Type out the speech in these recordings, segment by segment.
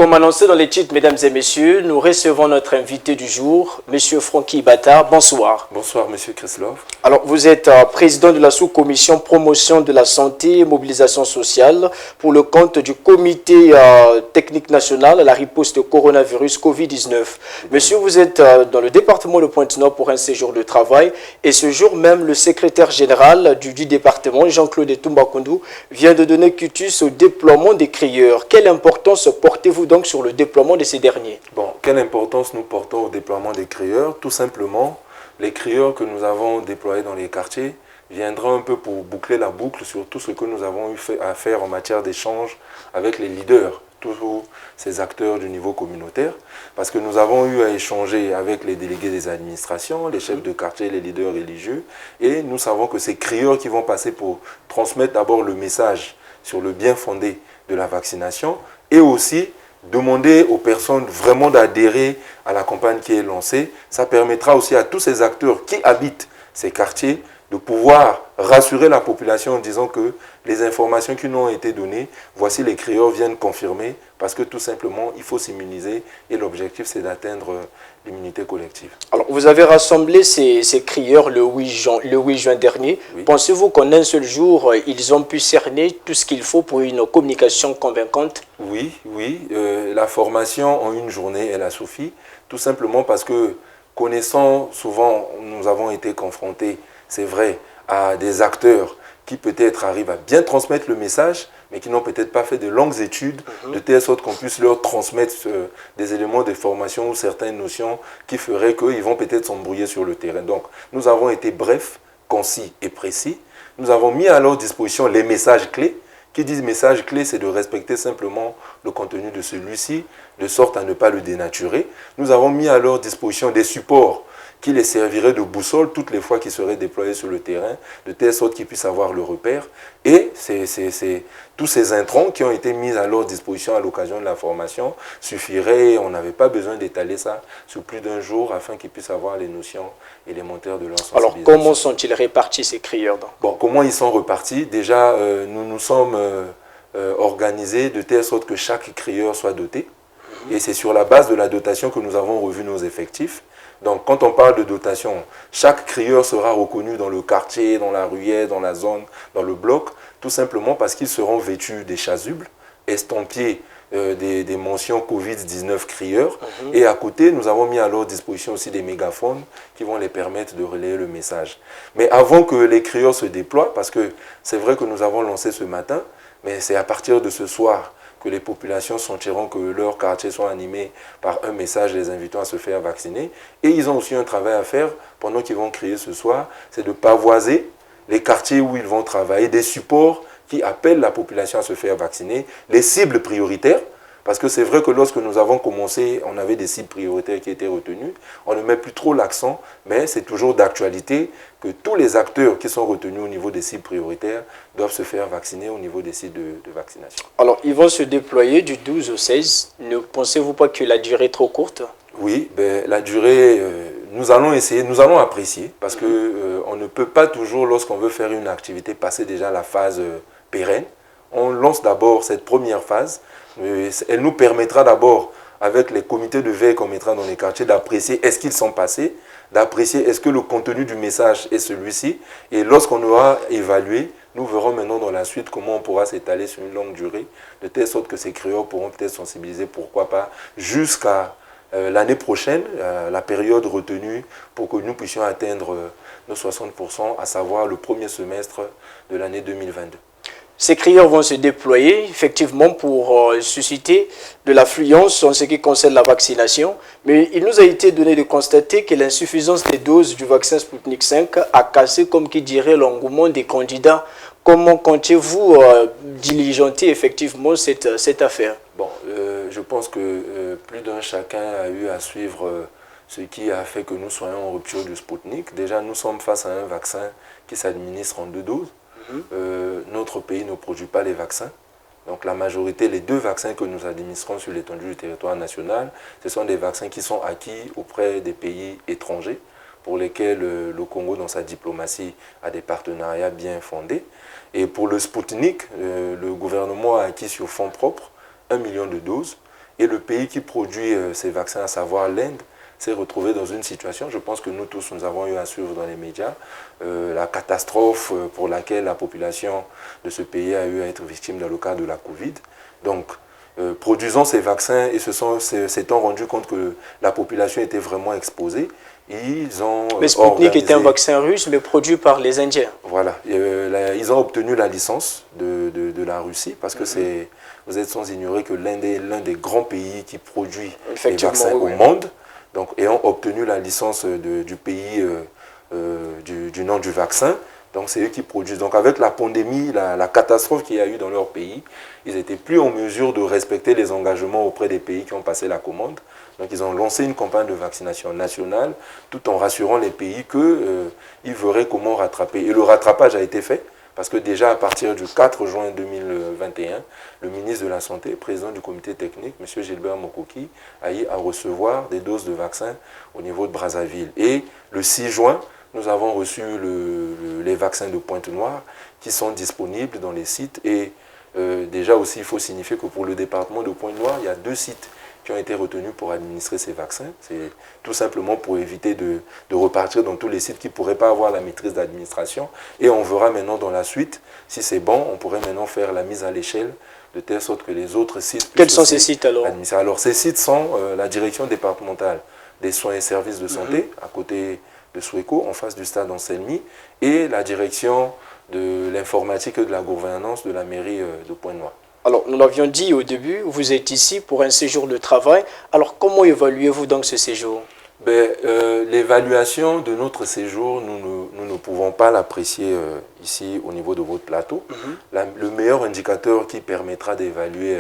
Comme annoncé dans les titres, mesdames et messieurs, nous recevons notre invité du jour, Monsieur Francky Bata. Bonsoir. Bonsoir, Monsieur Kreslov. Alors, vous êtes président de la sous-commission promotion de la santé et mobilisation sociale pour le compte du comité technique national à la riposte au coronavirus Covid-19. Monsieur, vous êtes dans le département de Pointe-Nord pour un séjour de travail et ce jour même, le secrétaire général du département, Jean-Claude Toumbakoundou, vient de donner quitus au déploiement des crieurs. Quelle importance portez-vous donc sur le déploiement de ces derniers? Bon, quelle importance nous portons au déploiement des crieurs? Tout simplement, les crieurs que nous avons déployés dans les quartiers viendront un peu pour boucler la boucle sur tout ce que nous avons eu à faire en matière d'échange avec les leaders, tous ces acteurs du niveau communautaire, parce que nous avons eu à échanger avec les délégués des administrations, les chefs de quartier, les leaders religieux, et nous savons que ces crieurs qui vont passer pour transmettre d'abord le message sur le bien fondé de la vaccination, et aussi demander aux personnes vraiment d'adhérer à la campagne qui est lancée. Ça permettra aussi à tous ces acteurs qui habitent ces quartiers de pouvoir rassurer la population en disant que les informations qui nous ont été données, voici les crieurs viennent confirmer parce que tout simplement, il faut s'immuniser et l'objectif, c'est d'atteindre l'immunité collective. Alors, vous avez rassemblé ces crieurs le 8 juin dernier. Oui. Pensez-vous qu'en un seul jour, ils ont pu cerner tout ce qu'il faut pour une communication convaincante? Oui, la formation en une journée, elle a suffi, tout simplement parce que connaissant souvent, nous avons été confrontés, c'est vrai, à des acteurs qui peut-être arrivent à bien transmettre le message, mais qui n'ont peut-être pas fait de longues études, de telle sorte qu'on puisse leur transmettre des éléments de formation ou certaines notions qui feraient qu'ils vont peut-être s'embrouiller sur le terrain. Donc, nous avons été brefs, concis et précis. Nous avons mis à leur disposition les messages clés. Qui disent message clé, c'est de respecter simplement le contenu de celui-ci, de sorte à ne pas le dénaturer. Nous avons mis à leur disposition des supports qui les serviraient de boussole toutes les fois qu'ils seraient déployés sur le terrain, de telle sorte qu'ils puissent avoir le repère. Et tous ces intrants qui ont été mis à leur disposition à l'occasion de la formation suffiraient. On n'avait pas besoin d'étaler ça sur plus d'un jour afin qu'ils puissent avoir les notions élémentaires de leur sensibilisation. Alors, comment sont-ils répartis ces crieurs donc? Bon, comment ils sont repartis? Déjà, nous nous sommes organisés de telle sorte que chaque crieur soit doté. Et c'est sur la base de la dotation que nous avons revu nos effectifs. Donc, quand on parle de dotation, chaque crieur sera reconnu dans le quartier, dans la ruelle, dans la zone, dans le bloc, tout simplement parce qu'ils seront vêtus des chasubles, estampillés des mentions Covid-19 crieurs. Et à côté, nous avons mis à leur disposition aussi des mégaphones qui vont les permettre de relayer le message. Mais avant que les crieurs se déploient, parce que c'est vrai que nous avons lancé ce matin, mais c'est à partir de ce soir que les populations sentiront que leurs quartiers sont animés par un message les invitant à se faire vacciner. Et ils ont aussi un travail à faire pendant qu'ils vont crier ce soir, c'est de pavoiser les quartiers où ils vont travailler, des supports qui appellent la population à se faire vacciner, les cibles prioritaires. Parce que c'est vrai que lorsque nous avons commencé, on avait des cibles prioritaires qui étaient retenues. On ne met plus trop l'accent, mais c'est toujours d'actualité que tous les acteurs qui sont retenus au niveau des cibles prioritaires doivent se faire vacciner au niveau des sites de vaccination. Alors, ils vont se déployer du 12 au 16. Ne pensez-vous pas que la durée est trop courte? Oui, la durée, nous allons essayer, nous allons apprécier, parce qu'on ne peut pas toujours, lorsqu'on veut faire une activité, passer déjà à la phase pérenne. On lance d'abord cette première phase. Elle nous permettra d'abord, avec les comités de veille qu'on mettra dans les quartiers, d'apprécier est-ce qu'ils sont passés, d'apprécier est-ce que le contenu du message est celui-ci. Et lorsqu'on aura évalué, nous verrons maintenant dans la suite comment on pourra s'étaler sur une longue durée, de telle sorte que ces crieurs pourront peut-être sensibiliser, pourquoi pas, jusqu'à l'année prochaine, la période retenue pour que nous puissions atteindre nos 60%, à savoir le premier semestre de l'année 2022. Ces crieurs vont se déployer effectivement pour susciter de l'affluence en ce qui concerne la vaccination. Mais il nous a été donné de constater que l'insuffisance des doses du vaccin Sputnik 5 a cassé, comme qui dirait, l'engouement des candidats. Comment comptez-vous diligenter effectivement cette affaire? Bon, je pense que plus d'un chacun a eu à suivre ce qui a fait que nous soyons en rupture du Sputnik. Déjà, nous sommes face à un vaccin qui s'administre en 2 doses. Notre pays ne produit pas les vaccins. Donc la majorité, les 2 vaccins que nous administrons sur l'étendue du territoire national, ce sont des vaccins qui sont acquis auprès des pays étrangers, pour lesquels le Congo, dans sa diplomatie, a des partenariats bien fondés. Et pour le Sputnik, le gouvernement a acquis sur fonds propres 1 million de doses. Et le pays qui produit ces vaccins, à savoir l'Inde, s'est retrouvé dans une situation, je pense que nous tous, nous avons eu à suivre dans les médias, la catastrophe pour laquelle la population de ce pays a eu à être victime dans le cadre de la Covid. Donc, produisant ces vaccins et s'étant rendu compte que la population était vraiment exposée, ils ont mais Sputnik était un vaccin russe, mais produit par les Indiens. Voilà. Ils ont obtenu la licence de la Russie parce que vous êtes sans ignorer que l'Inde est l'un des grands pays qui produit les vaccins au monde. Donc, ayant obtenu la licence du pays du nom du vaccin, donc c'est eux qui produisent. Donc avec la pandémie, la catastrophe qu'il y a eu dans leur pays, ils n'étaient plus en mesure de respecter les engagements auprès des pays qui ont passé la commande. Donc ils ont lancé une campagne de vaccination nationale tout en rassurant les pays qu'ils verraient comment rattraper. Et le rattrapage a été fait parce que déjà à partir du 4 juin 2021, le ministre de la Santé, président du comité technique, M. Gilbert Mokoki, a eu à recevoir des doses de vaccins au niveau de Brazzaville. Et le 6 juin, nous avons reçu les vaccins de Pointe-Noire qui sont disponibles dans les sites. Et déjà aussi, il faut signifier que pour le département de Pointe-Noire, il y a 2 sites qui ont été retenus pour administrer ces vaccins. C'est tout simplement pour éviter de repartir dans tous les sites qui ne pourraient pas avoir la maîtrise d'administration. Et on verra maintenant dans la suite, si c'est bon, on pourrait maintenant faire la mise à l'échelle de telle sorte que les autres sites... Quels sont ces sites alors? Alors ces sites sont la direction départementale des soins et services de santé, à côté de Souéco, en face du stade Anselmi, et la direction de l'informatique et de la gouvernance de la mairie de Pointe-Noire. Alors, nous l'avions dit au début, vous êtes ici pour un séjour de travail. Alors, comment évaluez-vous donc ce séjour? L'évaluation de notre séjour, nous ne pouvons pas l'apprécier ici au niveau de votre plateau. Le meilleur indicateur qui permettra d'évaluer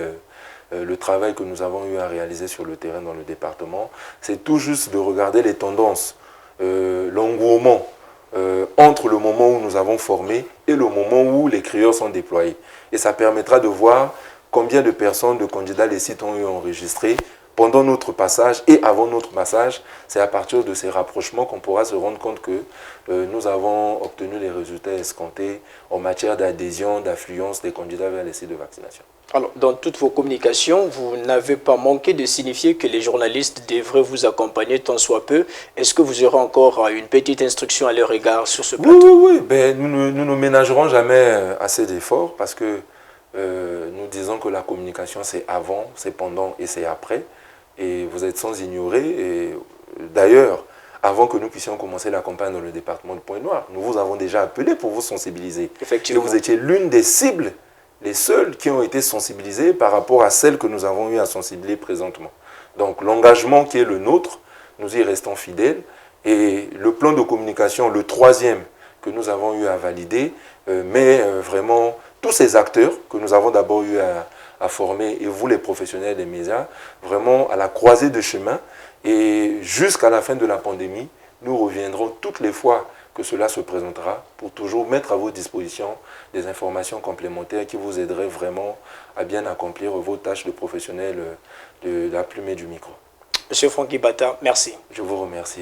le travail que nous avons eu à réaliser sur le terrain dans le département, c'est tout juste de regarder les tendances, l'engouement entre le moment où nous avons formé et le moment où les crieurs sont déployés. Et ça permettra de voir combien de personnes, de candidats les sites ont eu enregistrés pendant notre passage et avant notre passage. C'est à partir de ces rapprochements qu'on pourra se rendre compte que nous avons obtenu les résultats escomptés en matière d'adhésion, d'affluence des candidats vers les sites de vaccination. Alors, dans toutes vos communications, vous n'avez pas manqué de signifier que les journalistes devraient vous accompagner tant soit peu. Est-ce que vous aurez encore une petite instruction à leur égard sur ce plateau? Oui. Nous ne ménagerons jamais assez d'efforts parce que nous disons que la communication, c'est avant, c'est pendant et c'est après. Et vous êtes sans ignorer. D'ailleurs, avant que nous puissions commencer la campagne dans le département de Pointe-Noire, nous vous avons déjà appelé pour vous sensibiliser. Effectivement. Et vous étiez l'une des cibles, les seuls qui ont été sensibilisés par rapport à celles que nous avons eu à sensibiliser présentement. Donc l'engagement qui est le nôtre, nous y restons fidèles. Et le plan de communication, le 3e que nous avons eu à valider, met vraiment tous ces acteurs que nous avons d'abord eu à former, et vous les professionnels des médias, vraiment à la croisée de chemin. Et jusqu'à la fin de la pandémie, nous reviendrons toutes les fois que cela se présentera pour toujours mettre à votre disposition des informations complémentaires qui vous aideraient vraiment à bien accomplir vos tâches de professionnel de la plume et du micro. Monsieur Francky Bata, merci. Je vous remercie.